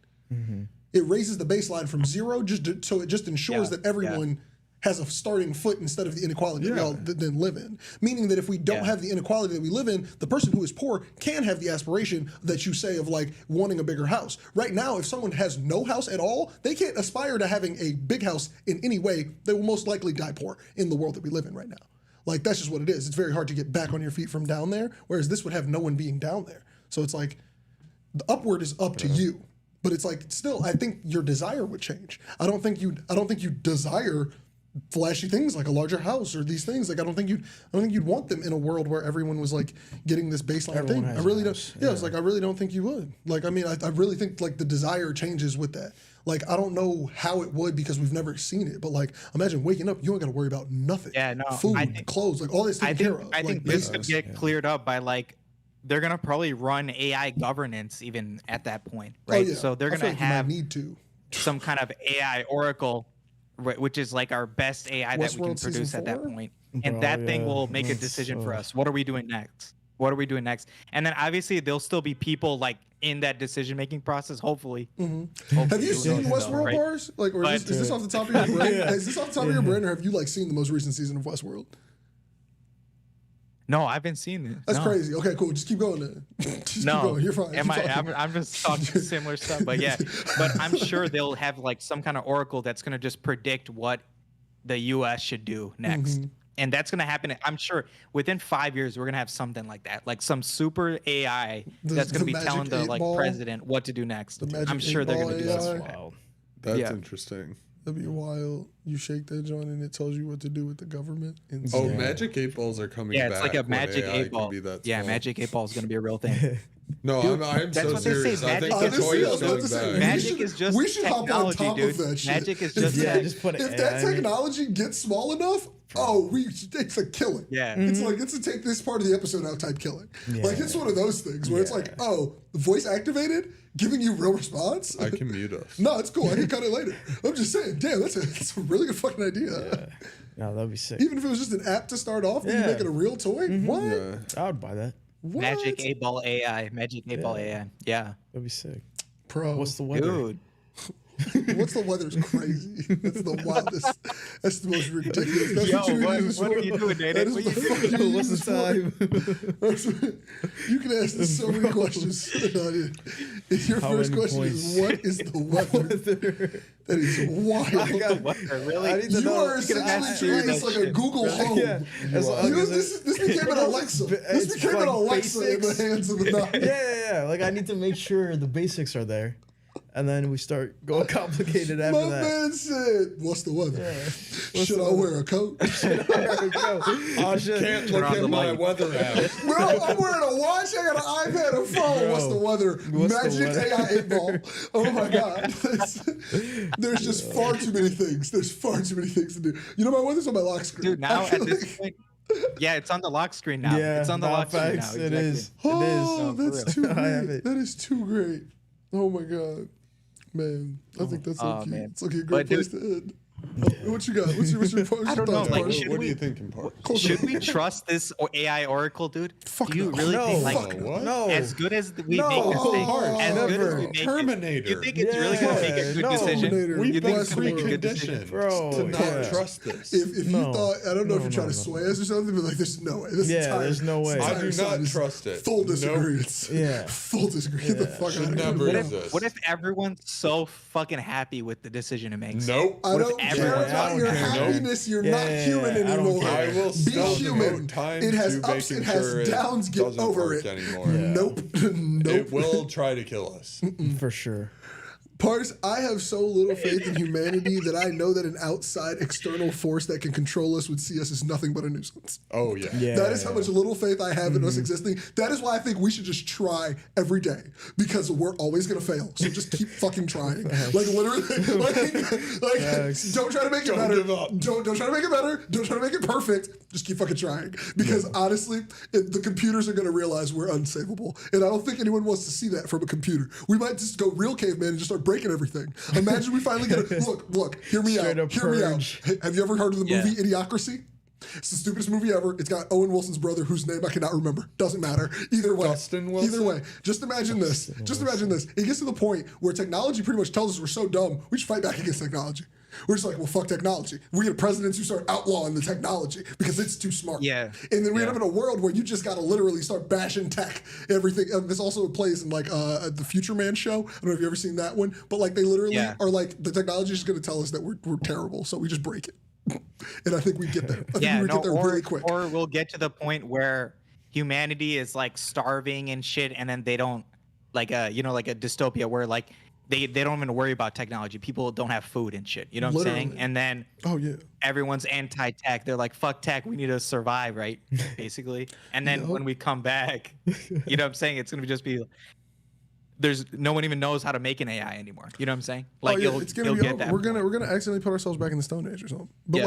It raises the baseline from zero so it just ensures that everyone has a starting foot instead of the inequality that we all then live in. Meaning that if we don't have the inequality that we live in, the person who is poor can have the aspiration that you say of like wanting a bigger house. Right now, if someone has no house at all, they can't aspire to having a big house in any way. They will most likely die poor in the world that we live in right now. Like that's just what it is. It's very hard to get back on your feet from down there, whereas this would have no one being down there. So it's like the upward is up to you. But it's like still, I think your desire would change. I don't think you desire flashy things like a larger house or these things. Like I don't think you'd want them in a world where everyone was like getting this baseline thing. I really don't. Yeah, it's like I really don't think you would. Like I mean, I really think like the desire changes with that. Like I don't know how it would because we've never seen it. But like imagine waking up, you don't got to worry about nothing. Yeah, no. Food, clothes, like all this taken care of. I think this could get cleared up by like. They're gonna probably run AI governance even at that point, right? So they're gonna have need to some kind of AI oracle which is like our best AI that we can produce at that point. And that thing will make a decision for us. What are we doing next? What are we doing next? And then obviously there'll still be people like in that decision-making process, hopefully. Have you seen Westworld, right? Bars? Like, or is this off the top of your brain? Is this off the top of your brain, or have you like seen the most recent season of Westworld? No, I haven't seen this. That's crazy. Okay, cool. Just keep going then. Keep going. You're fine. I'm just talking similar stuff, but yeah. But I'm sure they'll have like some kind of oracle that's gonna just predict what the U.S. should do next. And that's going to happen. I'm sure within 5 years, we're going to have something like that, like some super AI that's going to be telling the like president what to do next. I'm sure they're going to do that. That's interesting. That'd be wild. You shake that joint and it tells you what to do with the government. Oh, Magic 8 Balls are coming back. Yeah, it's like a Magic 8 Ball. Yeah, Magic 8 Ball is going to be a real thing. No, dude, I'm so serious. I think the toy is going back. Magic is just we should technology, hop on top dude. of that shit. Magic is just just put if that technology gets small enough, it's a killing. Yeah. It's like, it's a take this part of the episode out type killing. Like, it's one of those things where it's like, voice activated, giving you real response. I can mute us. No, it's cool. I can cut it later. I'm just saying, damn, that's a really good fucking idea. No, that'd be sick. Even if it was just an app to start off, then you make it a real toy. What? Yeah. I would buy that. What? Magic 8 Ball AI. Magic 8 Ball AI. Yeah. That'd be sick. Bro. What's the weather? Dude. What's the weather's crazy. That's the wildest. That's the most ridiculous. That's What are you doing, Nate? What's the time? You can ask this so many questions. Your first question is, what is the weather? That is wild. Really? I need to You know. are essentially treating this like a Google Home. This became an Alexa. This became an Alexa in the hands of the doctor. Yeah. Like, I need to make sure the basics are there. And then we start going complicated after My that. man said, "What's the weather? Yeah. Should I wear a coat? Oh, shit. Can't look at my weather app. Bro, I'm wearing a watch. I got an iPad, a phone. Bro, what's the weather? Magic the weather? AI 8 Ball. Oh my god. There's just far too many things. There's far too many things to do. You know, my weather's on my lock screen. Dude, now at this point, yeah, it's on the lock screen now. Yeah, it's on the lock screen now. It Exactly. is. Oh, It is. that's too I have great. it. That is too great. Oh my god. Man, I think that's so cute. man. It's like a great place to end. What you got? What's your I don't know. thoughts, Like, Parker? What do you think, Park? Should we trust this AI oracle, dude? Fuck Do you no. really No. think Fuck like no. No. as good as we No. make this thing, Oh, as good as never. we make Terminator. it, you think it's really gonna make a good No. decision? Terminator. We've You think been it's gonna make a good decision? preconditioned Bro, to not yeah. trust this. If you No. thought, I don't know if you're No, trying no, to no. sway us or something, but like, there's no way. This entire, there's no way. this I entire do side not is trust it. Full disagreement. Yeah. Full disagreement. Get the fuck Should out of never here. exist. What if everyone's so fucking happy with the decision it makes? Nope. I What if don't care everyone- about I don't your care. happiness. You're Yeah, not yeah, human yeah. I don't anymore. care. I will Be still human. devote time It has to ups, making it has sure it downs. Get doesn't over work it. anymore. Nope. Nope. It will try to kill us. For sure. Pars, I have so little faith in humanity that I know that an outside external force that can control us would see us as nothing but a nuisance. Oh yeah. Yeah. That is how much little faith I have in us existing. That is why I think we should just try every day, because we're always gonna fail. So just keep fucking trying. Like literally, don't try to make it Don't better. give up. Don't try to make it better. Don't try to make it perfect. Just keep fucking trying. Because honestly, the computers are gonna realize we're unsavable, and I don't think anyone wants to see that from a computer. We might just go real caveman and just start breaking everything. Imagine we finally get a look. Hear me Straight out. up Hear me out. purge. Hey, have you ever heard of the Yeah. movie Idiocracy? It's the stupidest movie ever. It's got Owen Wilson's brother, whose name I cannot remember. Doesn't matter. Either way. Dustin Wilson? Either way. Just imagine this. Just imagine this. It gets to the point where technology pretty much tells us we're so dumb, we should fight back against technology. We're just like, well, fuck technology. We get presidents who start outlawing the technology because it's too smart. Yeah. And then we end up in a world where you just got to literally start bashing tech, everything. This also plays in like the Future Man show. I don't know if you've ever seen that one, but like they literally are like, the technology is going to tell us that we're terrible, so we just break it. And I think we get there. I think we get there really quick. Or we'll get to the point where humanity is like starving and shit, and then they don't like a like a dystopia where like they don't even worry about technology. People don't have food and shit. You know what I'm saying? And then everyone's anti-tech. They're like, fuck tech. We need to survive, right? Basically. And then when we come back, you know what I'm saying? It's gonna just be there's no one even knows how to make an AI anymore. You know what I'm saying? Like it's gonna be over. We're gonna accidentally put ourselves back in the Stone Age or something. But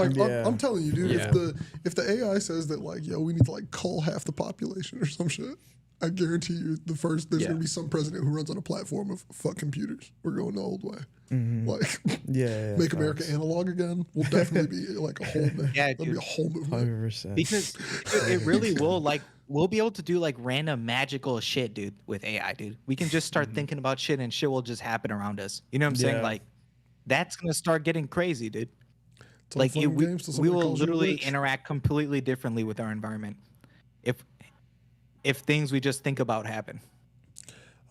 I'm telling you, dude, if the AI says that like, yo, we need to like cull half the population or some shit, I guarantee you, there's going to be some president who runs on a platform of fuck computers. We're going the old way. Like, make America analog again. Will definitely be like a whole movement. Yeah, That'll be a whole movement. 100%. Because it really will, like, we'll be able to do like random magical shit, dude, with AI, dude. We can just start thinking about shit and shit will just happen around us. You know what I'm saying? Like, that's going to start getting crazy, dude. Like, we will literally interact completely differently with our environment if things we just think about happen.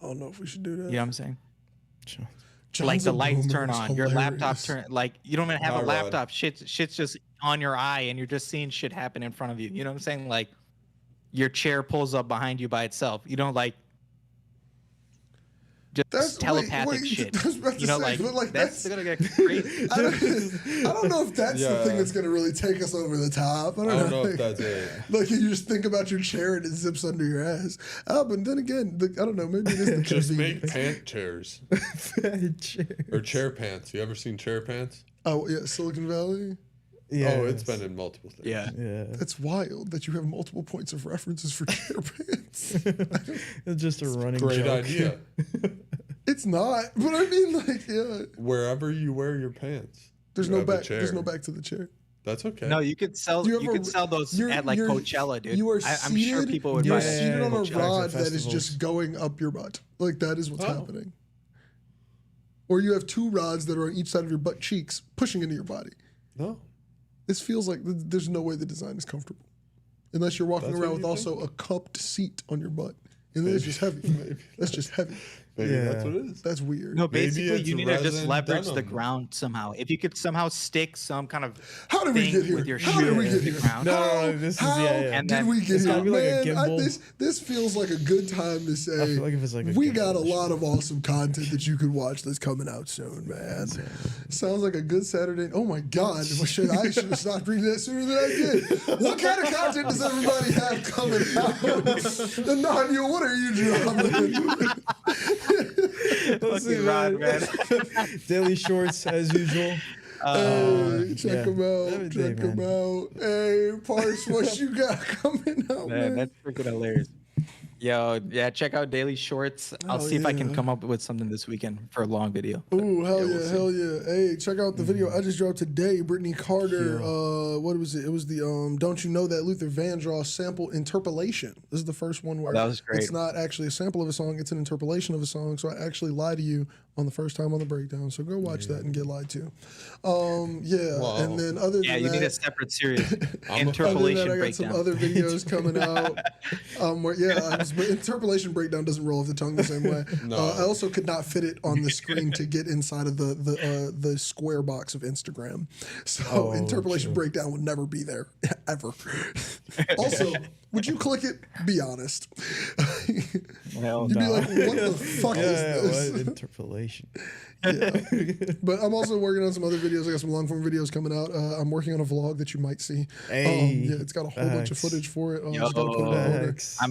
I don't know if we should do that. You know what I'm saying? John's like the lights turn on, hilarious. your laptop turn, like you don't even have a laptop. Shit's just on your eye and you're just seeing shit happen in front of you. You know what I'm saying? Like your chair pulls up behind you by itself. You don't like just telepathic shit. You know, like that's gonna get crazy. I don't know if that's the thing that's gonna really take us over the top. I don't know if that's it. Like you just think about your chair and it zips under your ass. But then again, I don't know. Maybe it is the just make pant chairs. Or chair pants. You ever seen chair pants? Oh yeah, Silicon Valley. Yeah, oh, it's been in multiple things. Yeah. It's wild that you have multiple points of references for chair pants. It's just a running Great joke. idea. It's not, but I mean, like, yeah. Wherever you wear your pants, there's no back. There's no back to the chair. That's okay. No, you could sell those at like Coachella, dude. You are seated, I'm sure people would buy You're that. seated on a rod that is just going up your butt. Like that is what's happening. Or you have two rods that are on each side of your butt cheeks pushing into your body. No. This feels like there's no way the design is comfortable. Unless you're walking around with also a cupped seat on your butt. And then it's just heavy. That's just heavy. Maybe that's what it is. That's weird. No, basically you need to just leverage the ground somehow. If you could somehow stick some kind of How did we get here? with your How did we get here? No, this is And did we get here? Be like a gimbal. This feels like a good time to say. I feel like if it's like we got a lot of awesome content that you could watch that's coming out soon, man. Sounds like a good Saturday. Oh my God! I should have stopped reading that sooner than I did. What kind of content does everybody have coming out? Ananya, what are you dropping? Let's see, man. Daily shorts as usual. Check them out. Check them out. Hey, Parse, what you got coming out, man? That's freaking hilarious. Yo, yeah, check out Daily Shorts. I'll see if I can come up with something this weekend for a long video. Ooh, hell yeah. Hey, check out the video I just dropped today. Brittany Carter, what was it? It was the Don't You Know That Luther Vandross sample interpolation. This is the first one where that was great. It's not actually a sample of a song, it's an interpolation of a song. So I actually lied to you on the first time on the breakdown. So go watch that and get lied to. And then other than that, you need a separate series. Interpolation I got breakdown. some other videos coming out. But interpolation breakdown doesn't roll off the tongue the same way. No. I also could not fit it on the screen to get inside of the square box of Instagram. So interpolation breakdown would never be there ever. Also, would you click it? Be honest. Hell You'd no. be like, what the fuck is this? What interpolation? Yeah. But I'm also working on some other videos. I got some long form videos coming out. I'm working on a vlog that you might see. Hey, it's got a whole bunch of footage for it. Yo, I'm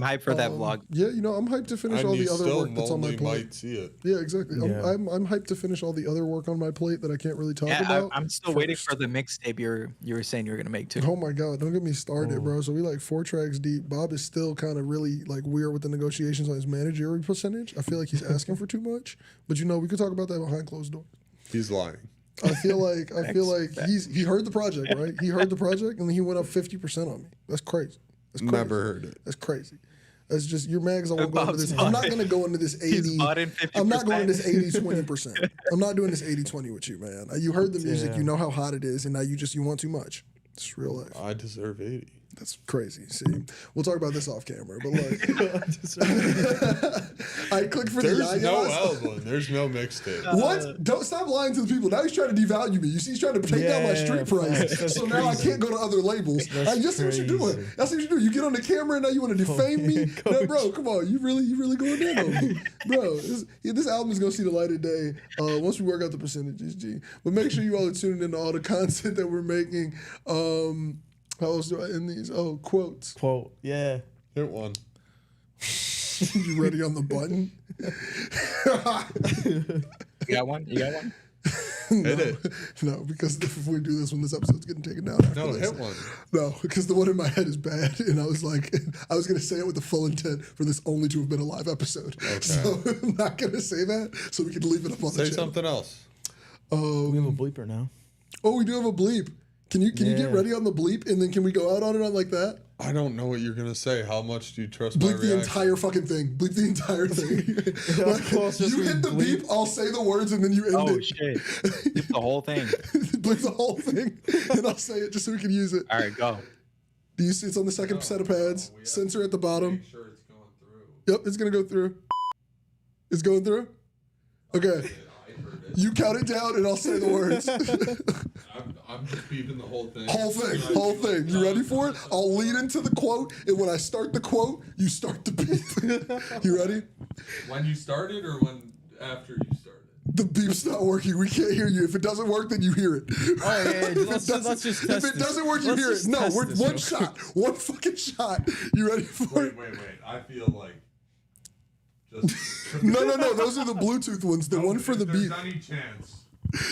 hyped for that vlog. Yeah, I'm hyped to finish all the other work that's on my plate. Might see it. Yeah, exactly. Yeah. I'm hyped to finish all the other work on my plate that I can't really talk about. I'm still waiting for the mixtape you were saying you were gonna make too. Oh my God, don't get me started, bro. So we like 4 tracks deep. Bob is still kind of really like weird with the negotiations on his managerial percentage. I feel like he's asking for too much, but we could talk about that behind closed doors. He's lying. I feel like he heard the project, right? He heard the project and then he went up 50% on me. That's crazy. Never heard it. That's crazy. That's just you're mad because I won't go into this. I'm not going to go into this 80. I'm not going into this 80-20%. I'm not doing this 80-20 with you, man. You heard the music, you know how hot it is, and now you want too much. It's real life. I deserve 80. That's crazy. See, we'll talk about this off camera, but look, I clicked for There's the Yayas. no album. There's no mixtape. What? Don't stop lying to the people. Now he's trying to devalue me. You see, he's trying to take down my street price. So now I can't go to other labels. That's what you're doing. That's what you do. You get on the camera and now you want to defame me. No, bro, come on. You really going down on me, bro. This album is gonna see the light of day once we work out the percentages, G. But make sure you all are tuning in to all the content that we're making. How else do I end these? Oh, quotes. Quote. Yeah. Hit one. You ready on the button? You got one? Hit it. No, because if we do this one, this episode's getting taken down after No, this. hit one. No, because the one in my head is bad, and I was like, I was going to say it with the full intent for this only to have been a live episode. Okay. So I'm not going to say that, so we can leave it up on the channel. Say something else. We have a bleeper now. Oh, we do have a bleep. Can you get ready on the bleep, and then can we go out on it on like that? I don't know what you're gonna say. How much do you trust my Bleep the reaction? entire fucking thing. Bleep the entire thing. Like, you hit the beep, I'll say the words, and then you end it. Oh shit! Bleep the whole thing. Bleep the whole thing, and I'll say it just so we can use it. All right, go. Do you see it's on the second set of pads? Sensor at the bottom. Make sure it's going through. Yep, it's gonna go through. It's going through? Okay. You count it down and I'll say the words. I'm just beeping the whole thing. Whole thing. You ready for it? I'll lead into the quote, and when I start the quote, you start the beep. You ready? When you started or when after you started? The beep's not working. We can't hear you. If it doesn't work, then you hear it. Oh, yeah, let's just test If it doesn't work, you hear it. No, we're one shot. One fucking shot. You ready for it? Wait. I feel like just... No. Those are the Bluetooth ones. The one for the beep. There's any chance.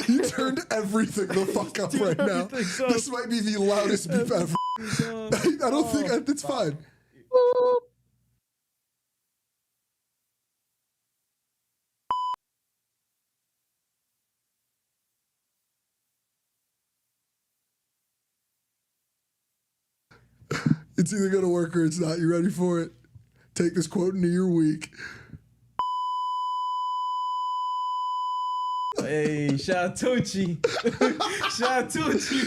You turned everything the fuck up right now. This might be the loudest beep ever. I don't think it's fine. It's either gonna work or it's not. You ready for it? Take this quote into your week. Hey, shout out Tucci. Shout out Tucci.